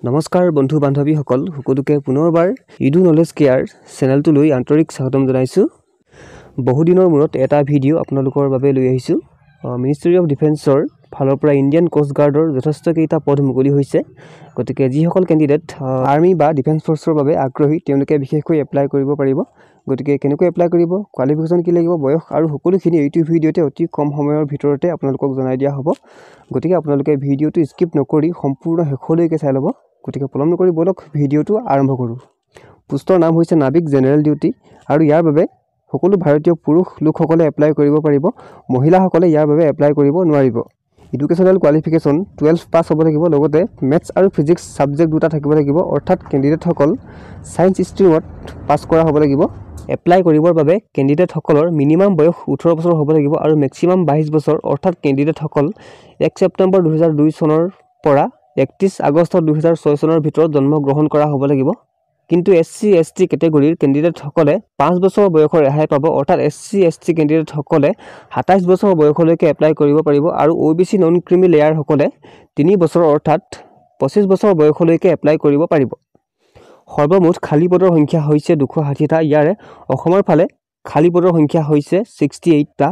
নমস্কাৰ বন্ধু বান্ধৱীসকল সকলোকে পুনৰবাৰ ইডু নলেজ কেয়াৰ চেনেলটোলৈ আন্তৰিক স্বাগতম জনাইছোঁ। বহুদিনৰ মূৰত এটা ভিডিঅ' আপোনালোকৰ বাবে লৈ আহিছোঁ। মিনিষ্ট্ৰী অফ ডিফেন্সৰ ফালৰ পৰা ইণ্ডিয়ান কোষ্ট গাৰ্ডৰ যথেষ্ট কেইটা পদ মুকলি হৈছে। গতিকে যিসকল কেণ্ডিডেট আৰ্মি বা ডিফেন্স ফ'ৰ্চৰ বাবে আগ্ৰহী তেওঁলোকে বিশেষকৈ এপ্লাই কৰিব পাৰিব। গতিকে কেনেকৈ এপ্লাই কৰিব, কোৱালিফিকেশ্যন কি লাগিব, বয়স আৰু সকলোখিনি এইটো ভিডিঅ'তে অতি কম সময়ৰ ভিতৰতে আপোনালোকক জনাই দিয়া হ'ব। গতিকে আপোনালোকে ভিডিঅ'টো স্কিপ নকৰি সম্পূৰ্ণ শেষলৈকে চাই ল'ব। গতিকে পলম নকৰি বলক ভিডিঅ'টো আৰম্ভ কৰোঁ। পোষ্টৰ নাম হৈছে নাবিক জেনেৰেল ডিউটি আৰু ইয়াৰ বাবে সকলো ভাৰতীয় পুৰুষ লোকসকলে এপ্লাই কৰিব পাৰিব। মহিলাসকলে ইয়াৰ বাবে এপ্লাই কৰিব নোৱাৰিব। এডুকেশ্যনেল কোৱালিফিকেশ্যন 12 পাছ হ'ব লাগিব। লগতে মেথছ আৰু ফিজিক্স ছাবজেক্ট দুটা থাকিব লাগিব, অৰ্থাৎ কেণ্ডিডেটসকল ছায়েন্স ষ্ট্ৰীমত পাছ কৰা হ'ব লাগিব। এপ্লাই কৰিবৰ বাবে কেণ্ডিডেটসকলৰ মিনিমাম বয়স 18 বছৰ হ'ব লাগিব আৰু মেক্সিমাম 22 বছৰ, অৰ্থাৎ কেণ্ডিডেটসকল 1 ছেপ্টেম্বৰ 2002 চনৰ পৰা 31 আগষ্ট 2006 চনৰ ভিতৰত জন্মগ্ৰহণ কৰা হ'ব লাগিব। কিন্তু SC ST কেটেগৰীৰ কেণ্ডিডেটসকলে 5 বছৰ বয়সৰ ৰেহাই পাব, অৰ্থাৎ SC ST কেণ্ডিডেটসকলে 27 বছৰ বয়সলৈকে এপ্লাই কৰিব পাৰিব আৰু OBC নন ক্ৰিমি লেয়াৰসকলে 3 বছৰ অৰ্থাৎ 25 বছৰ বয়সলৈকে এপ্লাই কৰিব পাৰিব। সৰ্বমুঠ খালী পদৰ সংখ্যা হৈছে 260টা। ইয়াৰে অসমৰ ফালে খালী পদৰ সংখ্যা হৈছে 68টা।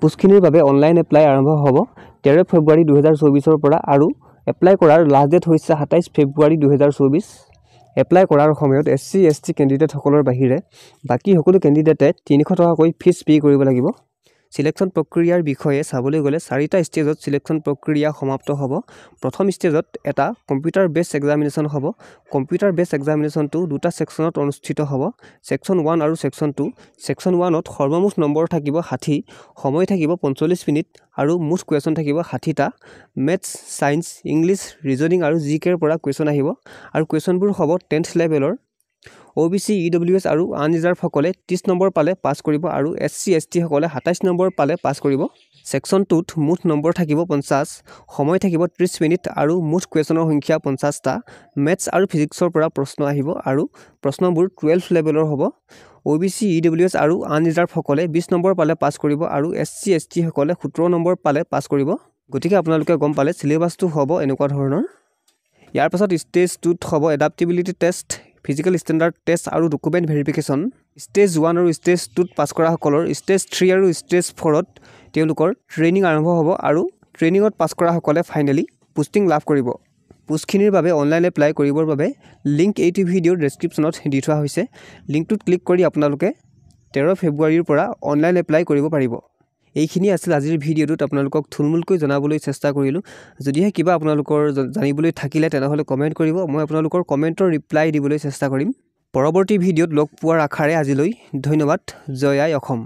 পোষ্টখিনিৰ বাবে অনলাইন এপ্লাই আৰম্ভ হ'ব 13 ফেব্ৰুৱাৰী 2024 পৰা আৰু এপ্লাই কৰাৰ লাষ্ট ডেট হৈছে 27 ফেব্ৰুৱাৰী 2024। এপ্লাই কৰাৰ সময়ত SC ST কেণ্ডিডেটসকলৰ বাহিৰে বাকী সকলো কেণ্ডিডেটে 300 টকাকৈ ফিজ পে' কৰিব লাগিব। চিলেকশ্যন প্ৰক্ৰিয়াৰ বিষয়ে চাবলৈ গ'লে 4টা ষ্টেজত চিলেকশ্যন প্ৰক্ৰিয়া সমাপ্ত হ'ব। প্ৰথম ষ্টেজত এটা কম্পিউটাৰ বেছ এক্সামিনেশ্যন হ'ব। কম্পিউটাৰ বেছ এক্সামিনেশ্যনটো দুটা ছেকশ্যনত অনুষ্ঠিত হ'ব, ছেকশ্যন 1 আৰু ছেকশ্যন 2। ছেকশ্যন 1ত সৰ্বমুঠ নম্বৰ থাকিব 60, সময় থাকিব 45 মিনিট আৰু মুঠ কুৱেশ্যন থাকিব 60টা। মেথছ, ছায়েন্স, ইংলিছ, ৰিজনিং আৰু GKৰ পৰা কুৱেশ্যন আহিব আৰু কুৱেশ্যনবোৰ হ'ব 10th লেভেলৰ। OBC EWS আৰু আনৰিজাৰ্ভসকলে 30 নম্বৰ পালে পাছ কৰিব আৰু SC ST সকলে 27 নম্বৰ পালে পাছ কৰিব। ছেকশ্যন 2ত মুঠ নম্বৰ থাকিব 50, সময় থাকিব 30 মিনিট আৰু মুঠ কুৱেশ্যনৰ সংখ্যা 50টা। মেথছ আৰু ফিজিক্সৰ পৰা প্ৰশ্ন আহিব আৰু প্ৰশ্নবোৰ 12th লেভেলৰ হ'ব। OBC EWS আৰু আনৰিজাৰ্ভসকলে 20 নম্বৰ পালে পাছ কৰিব আৰু SC ST সকলে 17 নম্বৰ পালে পাছ কৰিব। গতিকে আপোনালোকে গম পালে চিলেবাছটো হ'ব এনেকুৱা ধৰণৰ। ইয়াৰ পাছত ষ্টেজ 2ত হ'ব এডাপ্টিবিলিটি টেষ্ট, ফিজিকেল ষ্টেণ্ডাৰ্ড টেষ্ট আৰু ডকুমেণ্ট ভেৰিফিকেশ্যন। ষ্টেজ 1 আৰু ষ্টেজ 2ত পাছ কৰাসকলৰ ষ্টেজ 3 আৰু ষ্টেজ 4ত তেওঁলোকৰ ট্ৰেইনিং আৰম্ভ হ'ব আৰু ট্ৰেইনিঙত পাছ কৰাসকলে ফাইনেলি পোষ্টিং লাভ কৰিব। পোষ্টখিনিৰ বাবে অনলাইন এপ্লাই কৰিবৰ বাবে লিংক এইটো ভিডিঅ'ৰ ডেছক্ৰিপশ্যনত দি থোৱা হৈছে। লিংকটোত ক্লিক কৰি আপোনালোকে 13 ফেব্ৰুৱাৰীৰ পৰা অনলাইন এপ্লাই কৰিব পাৰিব। এইখিনি আছিল আজিৰ ভিডিঅ'টোত আপোনালোকক থুলমূলকৈ জনাবলৈ চেষ্টা কৰিলোঁ। যদিহে কিবা আপোনালোকৰ জানিবলৈ থাকিলে তেনেহ'লে কমেণ্ট কৰিব, মই আপোনালোকৰ কমেণ্টৰ ৰিপ্লাই দিবলৈ চেষ্টা কৰিম। পৰৱৰ্তী ভিডিঅ'ত লগ পোৱাৰ আশাৰে আজিলৈ ধন্যবাদ। জয় আই অসম।